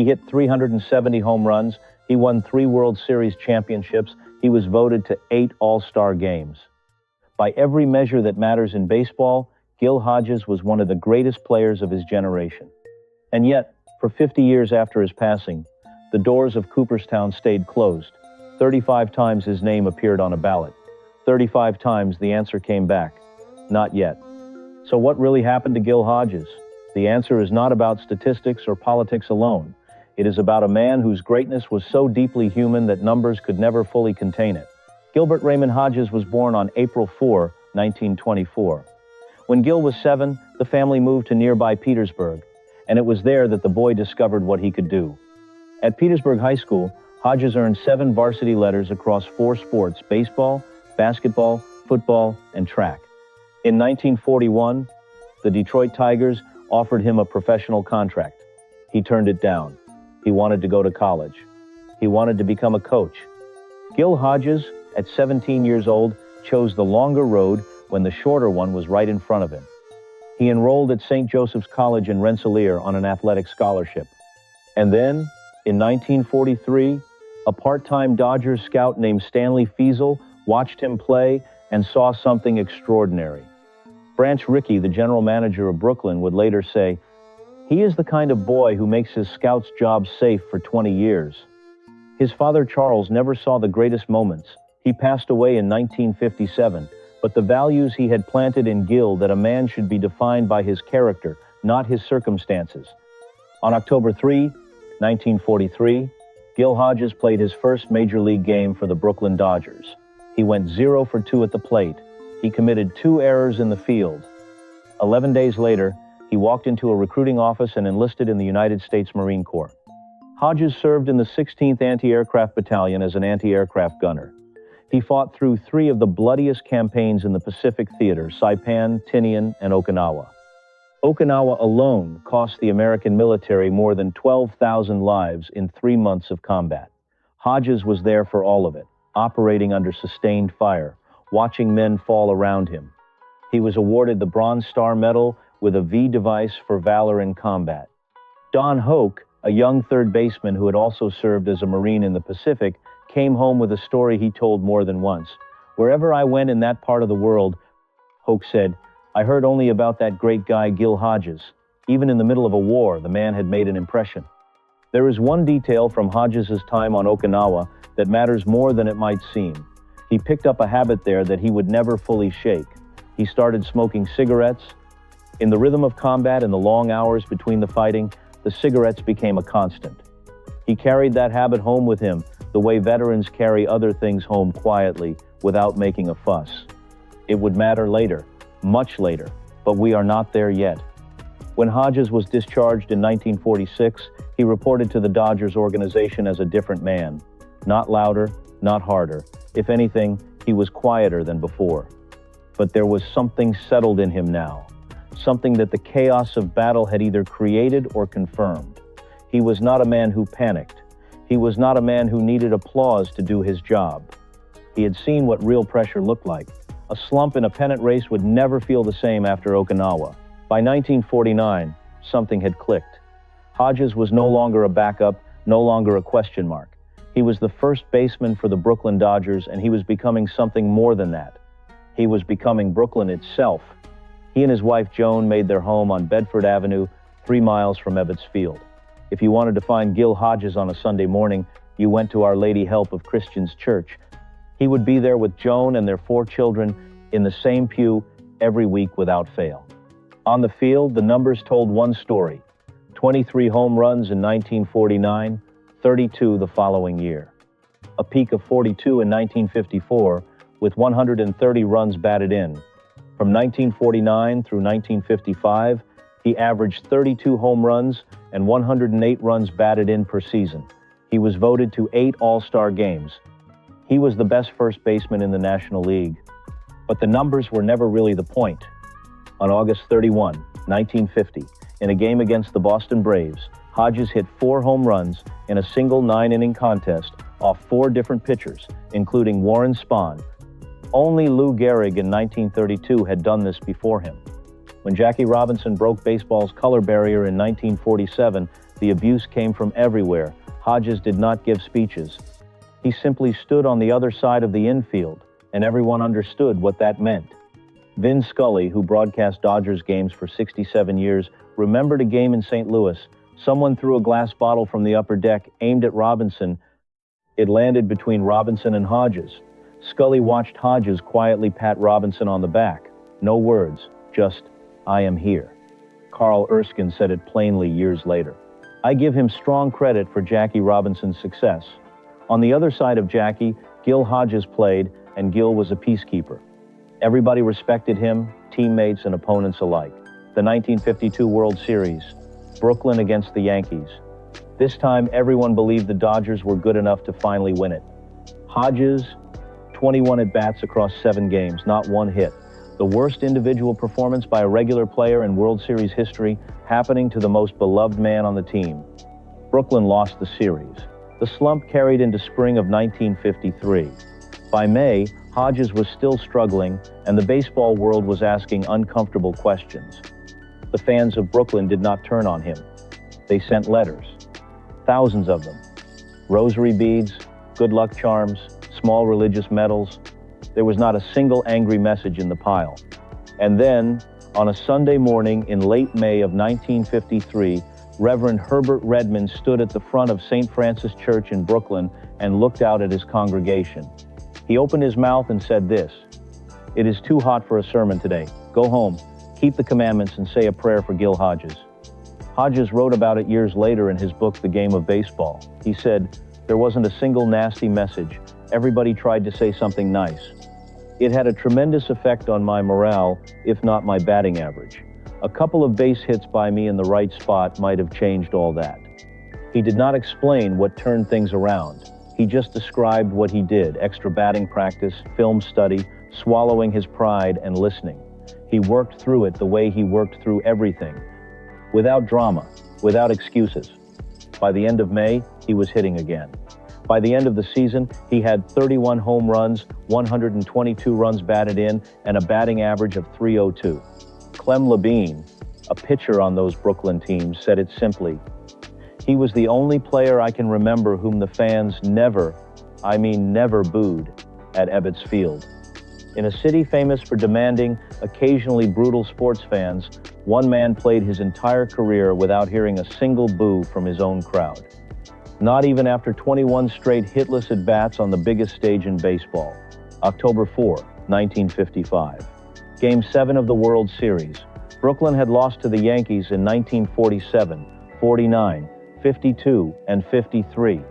hit 370 home runs. He won 3 World Series championships. He was voted to 8 All-Star games. By every measure that matters in baseball, Gil Hodges was one of the greatest players of his generation. And yet, for 50 years after his passing, the doors of Cooperstown stayed closed. 35 times his name appeared on a ballot. 35 times the answer came back, not yet. So what really happened to Gil Hodges? The answer is not about statistics or politics alone. It is about a man whose greatness was so deeply human that numbers could never fully contain it. Gilbert Raymond Hodges was born on April 4, 1924. When Gil was 7, the family moved to nearby Petersburg, and it was there that the boy discovered what he could do. At Petersburg High School, Hodges earned 7 varsity letters across 4 sports: baseball, basketball, football, and track. In 1941, the Detroit Tigers offered him a professional contract. He turned it down. He wanted to go to college. He wanted to become a coach. Gil Hodges, at 17 years old, chose the longer road when the shorter one was right in front of him. He enrolled at St. Joseph's College in Rensselaer on an athletic scholarship. And then, in 1943, a part-time Dodgers scout named Stanley Fiesel watched him play and saw something extraordinary. Branch Rickey, the general manager of Brooklyn, would later say, "He is the kind of boy who makes his scout's job safe for 20 years. His father Charles never saw the greatest moments. He passed away in 1957, but the values he had planted in Gil, that a man should be defined by his character, not his circumstances." On October 3, 1943, Gil Hodges played his first major league game for the Brooklyn Dodgers. He went 0 for 2 at the plate. He committed 2 errors in the field. 11 days later, he walked into a recruiting office and enlisted in the United States Marine Corps. Hodges served in the 16th Anti-Aircraft Battalion as an anti-aircraft gunner. He fought through 3 of the bloodiest campaigns in the Pacific Theater: Saipan, Tinian, and Okinawa. Okinawa alone cost the American military more than 12,000 lives in 3 months of combat. Hodges was there for all of it, operating under sustained fire, watching men fall around him. He was awarded the Bronze Star Medal with a V device for valor in combat. Don Hoke, a young third baseman who had also served as a Marine in the Pacific, came home with a story he told more than once. "Wherever I went in that part of the world," Hoke said, "I heard only about that great guy Gil Hodges. Even in the middle of a war, the man had made an impression." There is one detail from Hodges' time on Okinawa that matters more than it might seem. He picked up a habit there that he would never fully shake. He started smoking cigarettes. In the rhythm of combat and the long hours between the fighting, the cigarettes became a constant. He carried that habit home with him, the way veterans carry other things home quietly, without making a fuss. It would matter later, much later, but we are not there yet. When Hodges was discharged in 1946, he reported to the Dodgers organization as a different man. Not louder, not harder. If anything, he was quieter than before. But there was something settled in him now, something that the chaos of battle had either created or confirmed. He was not a man who panicked. He was not a man who needed applause to do his job. He had seen what real pressure looked like. A slump in a pennant race would never feel the same after Okinawa. By 1949, something had clicked. Hodges was no longer a backup, no longer a question mark. He was the first baseman for the Brooklyn Dodgers, and he was becoming something more than that. He was becoming Brooklyn itself. He and his wife Joan made their home on Bedford Avenue, 3 miles from Ebbets Field. If you wanted to find Gil Hodges on a Sunday morning, you went to Our Lady Help of Christians Church. He would be there with Joan and their 4 children in the same pew every week without fail. On the field, the numbers told one story: 23 home runs in 1949, 32 the following year. A peak of 42 in 1954, with 130 runs batted in. From 1949 through 1955, he averaged 32 home runs and 108 runs batted in per season. He was voted to 8 All-Star games. He was the best first baseman in the National League. But the numbers were never really the point. On August 31, 1950, in a game against the Boston Braves, Hodges hit 4 home runs in a single 9-inning contest off 4 different pitchers, including Warren Spahn. Only Lou Gehrig in 1932 had done this before him. When Jackie Robinson broke baseball's color barrier in 1947, The abuse came from everywhere. Hodges did not give speeches. He simply stood on the other side of the infield, and everyone understood what that meant. Vin Scully, who broadcast Dodgers games for 67 years, remembered a game in St. Louis. Someone threw a glass bottle from the upper deck, aimed at Robinson. It landed between Robinson and Hodges. Scully watched Hodges quietly pat Robinson on the back. No words, just, "I am here." Carl Erskine said it plainly years later. I give him strong credit for Jackie Robinson's success. On the other side of Jackie, Gil Hodges played, and Gil was a peacekeeper. Everybody respected him, teammates and opponents alike. The 1952 World Series, Brooklyn against the Yankees. This time, everyone believed the Dodgers were good enough to finally win it. Hodges, 21 at-bats across 7 games, not one hit. The worst individual performance by a regular player in World Series history, happening to the most beloved man on the team. Brooklyn lost the series. The slump carried into spring of 1953. By May, Hodges was still struggling, and the baseball world was asking uncomfortable questions. The fans of Brooklyn did not turn on him. They sent letters, thousands of them. Rosary beads, good luck charms, small religious medals. There was not a single angry message in the pile. And then, on a Sunday morning in late May of 1953, Reverend Herbert Redmond stood at the front of St. Francis Church in Brooklyn and looked out at his congregation. He opened his mouth and said this, "It is too hot for a sermon today. Go home, keep the commandments, and say a prayer for Gil Hodges." Hodges wrote about it years later in his book, The Game of Baseball. He said, "There wasn't a single nasty message. Everybody tried to say something nice. It had a tremendous effect on my morale, if not my batting average. A couple of base hits by me in the right spot might have changed all that." He did not explain what turned things around. He just described what he did: extra batting practice, film study, swallowing his pride, and listening. He worked through it the way he worked through everything, without drama, without excuses. By the end of May, he was hitting again. By the end of the season, he had 31 home runs, 122 runs batted in, and a batting average of .302. Clem Labine, a pitcher on those Brooklyn teams, said it simply, "He was the only player I can remember whom the fans never, I mean never, booed at Ebbets Field." In a city famous for demanding, occasionally brutal sports fans, one man played his entire career without hearing a single boo from his own crowd. Not even after 21 straight hitless at-bats on the biggest stage in baseball. October 4, 1955. Game 7 of the World Series. Brooklyn had lost to the Yankees in 1947, 49, 52, and 53.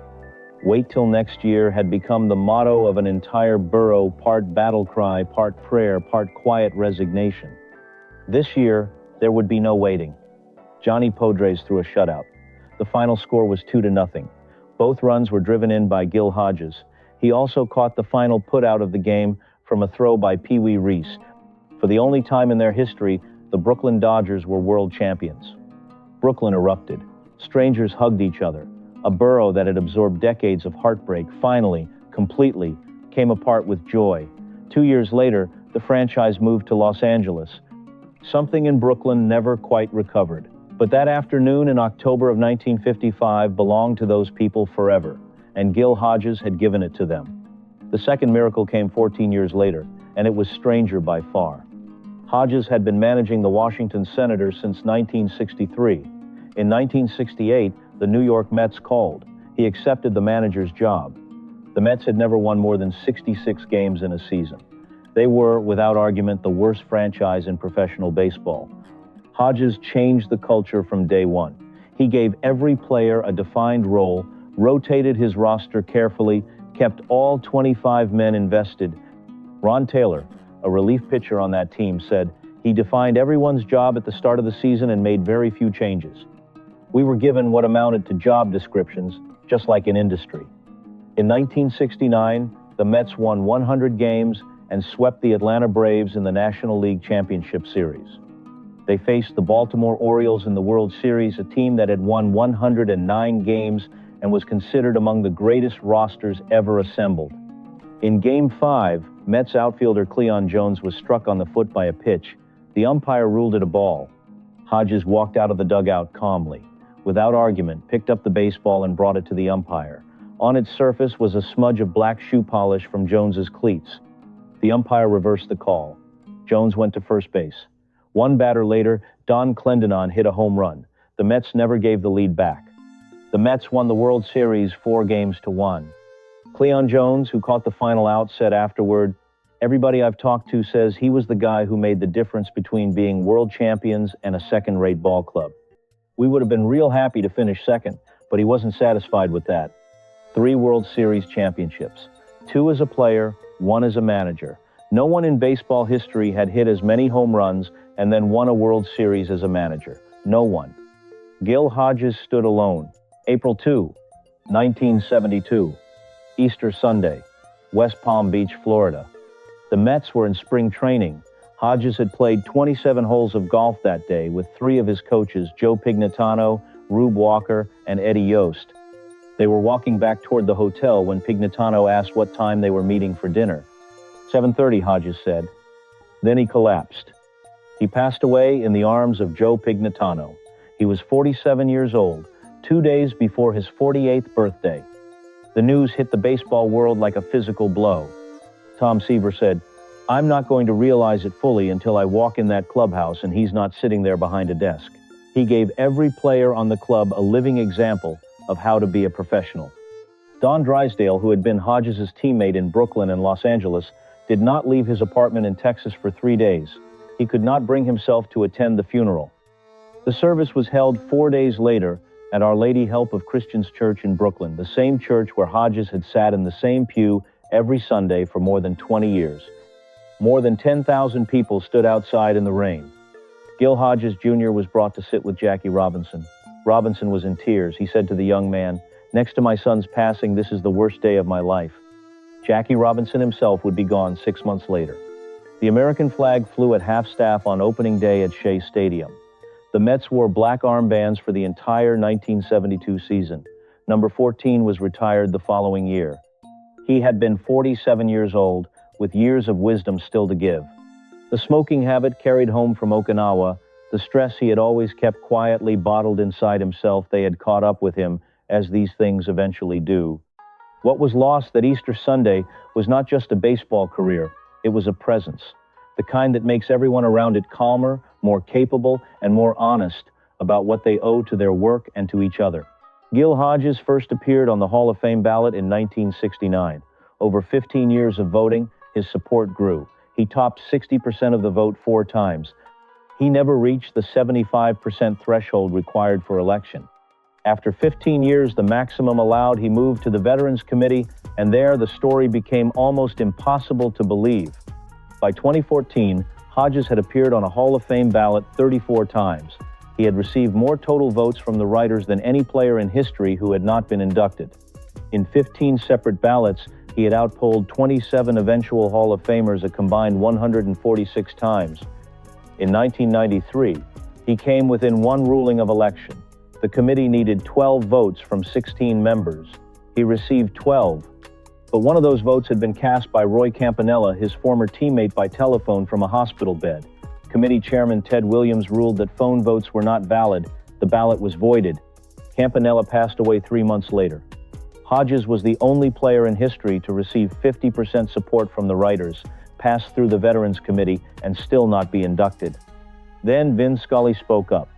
"Wait till next year" had become the motto of an entire borough, part battle cry, part prayer, part quiet resignation. This year, there would be no waiting. Johnny Podres threw a shutout. The final score was 2-0. Both runs were driven in by Gil Hodges. He also caught the final putout of the game from a throw by Pee Wee Reese. For the only time in their history, the Brooklyn Dodgers were world champions. Brooklyn erupted. Strangers hugged each other. A borough that had absorbed decades of heartbreak finally, completely, came apart with joy. 2 years later, the franchise moved to Los Angeles. Something in Brooklyn never quite recovered. But that afternoon in October of 1955 belonged to those people forever, and Gil Hodges had given it to them. The second miracle came 14 years later, and it was stranger by far. Hodges had been managing the Washington Senators since 1963. In 1968, the New York Mets called. He accepted the manager's job. The Mets had never won more than 66 games in a season. They were, without argument, the worst franchise in professional baseball. Hodges changed the culture from day one. He gave every player a defined role, rotated his roster carefully, kept all 25 men invested. Ron Taylor, a relief pitcher on that team, said, "He defined everyone's job at the start of the season and made very few changes. We were given what amounted to job descriptions, just like in industry." In 1969, the Mets won 100 games and swept the Atlanta Braves in the National League Championship Series. They faced the Baltimore Orioles in the World Series, a team that had won 109 games and was considered among the greatest rosters ever assembled. In Game 5, Mets outfielder Cleon Jones was struck on the foot by a pitch. The umpire ruled it a ball. Hodges walked out of the dugout calmly. without argument, picked up the baseball and brought it to the umpire. On its surface was a smudge of black shoe polish from Jones's cleats. The umpire reversed the call. Jones went to first base. One batter later, Don Clendenon hit a home run. The Mets never gave the lead back. The Mets won the World Series 4-1. Cleon Jones, who caught the final out, said afterward, "Everybody I've talked to says he was the guy who made the difference between being world champions and a second-rate ball club. We would have been real happy to finish second, but he wasn't satisfied with that. 3 World Series championships, 2 as a player, 1 as a manager. No one in baseball history had hit as many home runs and then won a World Series as a manager. No one." Gil Hodges stood alone. April 2, 1972. Easter Sunday, West Palm Beach, Florida. The Mets were in spring training. Hodges had played 27 holes of golf that day with 3 of his coaches, Joe Pignatano, Rube Walker, and Eddie Yost. They were walking back toward the hotel when Pignatano asked what time they were meeting for dinner. 7:30, Hodges said. Then he collapsed. He passed away in the arms of Joe Pignatano. He was 47 years old, 2 days before his 48th birthday. The news hit the baseball world like a physical blow. Tom Seaver said, "I'm not going to realize it fully until I walk in that clubhouse and he's not sitting there behind a desk." He gave every player on the club a living example of how to be a professional. Don Drysdale, who had been Hodges' teammate in Brooklyn and Los Angeles, did not leave his apartment in Texas for 3 days. He could not bring himself to attend the funeral. The service was held 4 days later at Our Lady Help of Christians Church in Brooklyn, the same church where Hodges had sat in the same pew every Sunday for more than 20 years. More than 10,000 people stood outside in the rain. Gil Hodges Jr. was brought to sit with Jackie Robinson. Robinson was in tears. He said to the young man, "Next to my son's passing, this is the worst day of my life." Jackie Robinson himself would be gone 6 months later. The American flag flew at half-staff on opening day at Shea Stadium. The Mets wore black armbands for the entire 1972 season. Number 14 was retired the following year. He had been 47 years old, with years of wisdom still to give. The smoking habit carried home from Okinawa, the stress he had always kept quietly bottled inside himself, they had caught up with him, as these things eventually do. What was lost that Easter Sunday was not just a baseball career, it was a presence, the kind that makes everyone around it calmer, more capable, and more honest about what they owe to their work and to each other. Gil Hodges first appeared on the Hall of Fame ballot in 1969. Over 15 years of voting, his support grew. He topped 60% of the vote 4 times. He never reached the 75% threshold required for election. After 15 years, the maximum allowed, he moved to the Veterans Committee, and there the story became almost impossible to believe. By 2014, Hodges had appeared on a Hall of Fame ballot 34 times. He had received more total votes from the writers than any player in history who had not been inducted. In 15 separate ballots, he had outpolled 27 eventual Hall of Famers a combined 146 times. In 1993, he came within 1 ruling of election. The committee needed 12 votes from 16 members. He received 12. But one of those votes had been cast by Roy Campanella, his former teammate, by telephone from a hospital bed. Committee Chairman Ted Williams ruled that phone votes were not valid. The ballot was voided. Campanella passed away 3 months later. Hodges was the only player in history to receive 50% support from the writers, pass through the Veterans Committee, and still not be inducted. Then Vin Scully spoke up.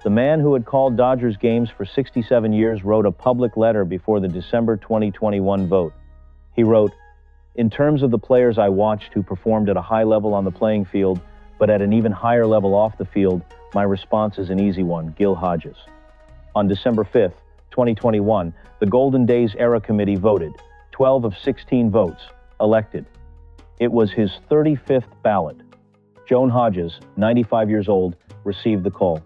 The man who had called Dodgers games for 67 years wrote a public letter before the December 2021 vote. He wrote, "In terms of the players I watched who performed at a high level on the playing field, but at an even higher level off the field, my response is an easy one, Gil Hodges." On December 5th, 2021, the Golden Days Era Committee voted, 12 of 16 votes, elected. It was his 35th ballot. Joan Hodges, 95 years old, received the call.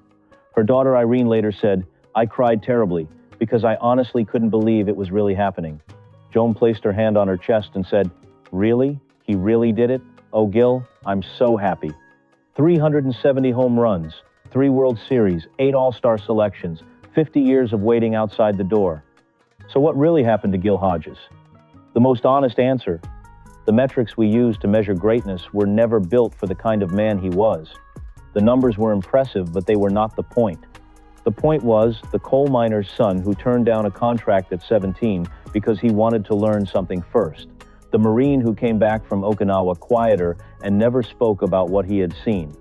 Her daughter Irene later said, "I cried terribly because I honestly couldn't believe it was really happening." Joan placed her hand on her chest and said, "Really? He really did it? Oh, Gil, I'm so happy." 370 home runs, 3 World Series, 8 All-Star selections, 50 years of waiting outside the door. So what really happened to Gil Hodges? The most honest answer: the metrics we use to measure greatness were never built for the kind of man he was. The numbers were impressive, but they were not the point. The point was, the coal miner's son who turned down a contract at 17 because he wanted to learn something first. The Marine who came back from Okinawa quieter and never spoke about what he had seen.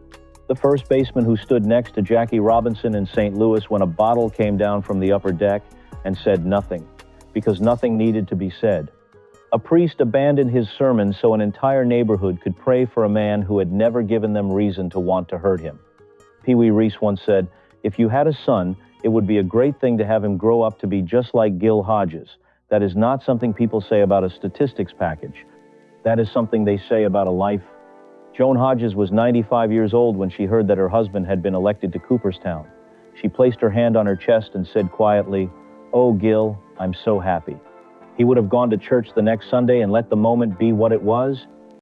The first baseman who stood next to Jackie Robinson in St. Louis when a bottle came down from the upper deck and said nothing, because nothing needed to be said. A priest abandoned his sermon so an entire neighborhood could pray for a man who had never given them reason to want to hurt him. Pee Wee Reese once said, "If you had a son, it would be a great thing to have him grow up to be just like Gil Hodges." That is not something people say about a statistics package. That is something they say about a life. Joan Hodges was 95 years old when she heard that her husband had been elected to Cooperstown. She placed her hand on her chest and said quietly, "Oh, Gil, I'm so happy." He would have gone to church the next Sunday and let the moment be what it was.